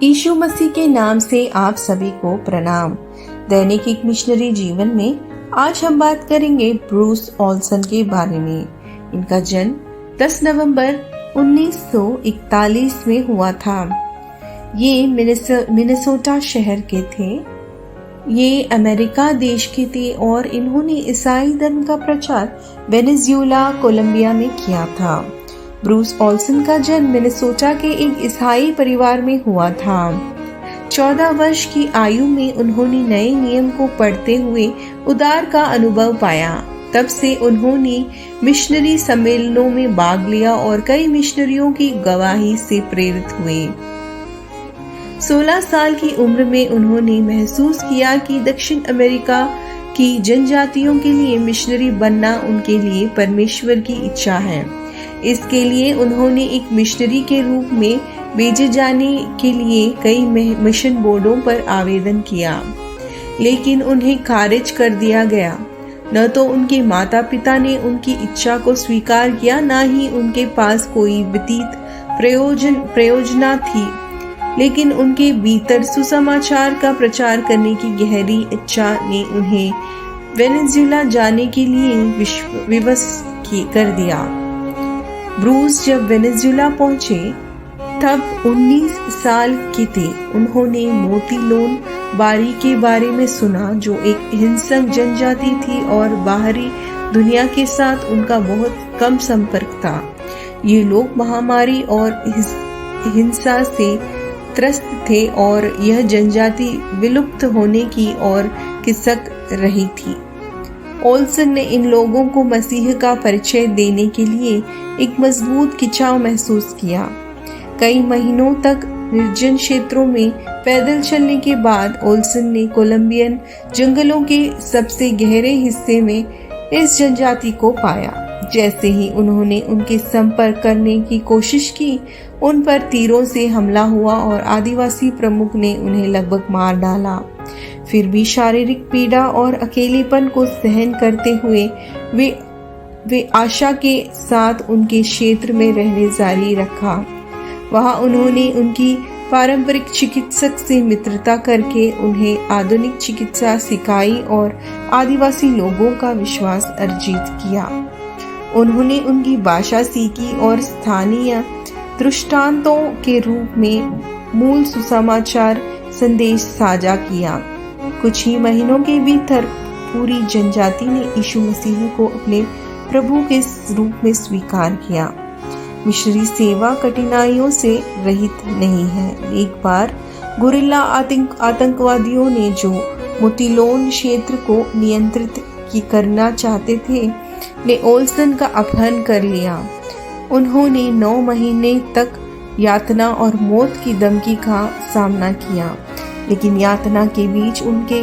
यीशु मसीह के नाम से आप सभी को प्रणाम। दैनिक एक मिशनरी जीवन में आज हम बात करेंगे ब्रूस ओल्सन के बारे में। इनका जन्म 10 नवंबर 1941 में हुआ था। ये मिनेसोटा शहर के थे। ये अमेरिका देश के थे और इन्होंने ईसाई धर्म का प्रचार वेनेजुएला, कोलंबिया में किया था। ब्रूस ओल्सन का जन्म मिनेसोटा के एक ईसाई परिवार में हुआ था। 14 वर्ष की आयु में उन्होंने नए नियम को पढ़ते हुए उद्धार का अनुभव पाया। तब से उन्होंने मिशनरी सम्मेलनों में भाग लिया और कई मिशनरियों की गवाही से प्रेरित हुए। 16 साल की उम्र में उन्होंने महसूस किया कि दक्षिण अमेरिका की जनजातियों के लिए मिशनरी बनना उनके लिए परमेश्वर की इच्छा है। इसके लिए उन्होंने एक मिशनरी के रूप में भेजे जाने के लिए कई मिशन बोर्डों पर आवेदन किया, लेकिन उन्हें खारिज कर दिया गया। न तो उनके माता पिता ने उनकी इच्छा को स्वीकार किया, न ही उनके पास कोई वित्तीय प्रयोजना थी, लेकिन उनके भीतर सुसमाचार का प्रचार करने की गहरी इच्छा ने उन्हें वेनेजुएला जाने के लिए विवश कर दिया। ब्रूस जब वेनेजुएला पहुंचे तब 19 साल के थे। उन्होंने मोतीलोन बारी के बारे में सुना, जो एक हिंसक जनजाति थी और बाहरी दुनिया के साथ उनका बहुत कम संपर्क था। ये लोग महामारी और हिंसा से त्रस्त थे और यह जनजाति विलुप्त होने की ओर खिसक रही थी। ओल्सन ने इन लोगों को मसीह का परिचय देने के लिए एक मजबूत खिंचाव महसूस किया। कई महीनों तक निर्जन क्षेत्रों में पैदल चलने के बाद ओल्सन ने कोलंबियन जंगलों के सबसे गहरे हिस्से में इस जनजाति को पाया। जैसे ही उन्होंने उनके संपर्क करने की कोशिश की, उन पर तीरों से हमला हुआ और आदिवासी प्रमुख ने उन्हें लगभग मार डाला। फिर भी शारीरिक पीड़ा और अकेलेपन को सहन करते हुए वे आशा के साथ उनके क्षेत्र में रहने जारी रखा। वहां उन्होंने उनकी पारंपरिक चिकित्सक से मित्रता करके उन्हें आधुनिक चिकित्सा सिखाई और आदिवासी लोगों का विश्वास अर्जित किया। उन्होंने उनकी भाषा सीखी और स्थानीय दृष्टांतों के रूप में मूल सुसमाचार संदेश साझा किया। कुछ ही महीनों के भीतर पूरी जनजाति ने यीशु मसीह को अपने प्रभु के रूप में स्वीकार किया। मिशनरी सेवा कठिनाइयों से रहित नहीं है। एक बार गुरिल्ला आतंकवादियों ने जो मोतीलोन क्षेत्र को नियंत्रित करना चाहते थे, ने ओल्सन का अपहरण कर लिया। उन्होंने 9 महीने तक यातना और मौत की धमकी का सामना किया, लेकिन यातना के बीच उनके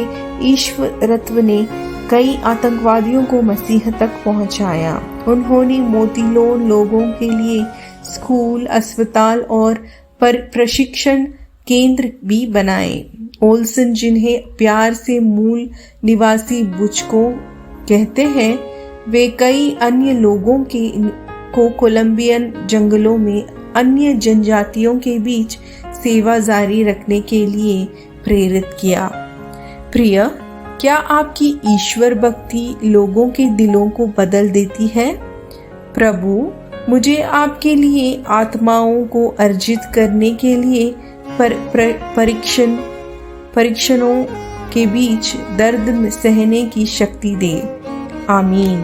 ईश्वरत्व ने कई आतंकवादियों को मसीह तक पहुंचाया। उन्होंने मोतीलोन लोगों के लिए स्कूल, अस्पताल और प्रशिक्षण केंद्र भी बनाए। ओल्सन, जिन्हें प्यार से मूल निवासी बुचको कहते हैं, वे कई अन्य लोगों को कोलंबियन जंगलों में अन्य जनजातियों के बीच सेवा जारी रखने के लिए प्रेरित किया। प्रिय, क्या आपकी ईश्वर भक्ति लोगों के दिलों को बदल देती है? प्रभु, मुझे आपके लिए आत्माओं को अर्जित करने के लिए परीक्षणों के बीच दर्द सहने की शक्ति दे। आमीन।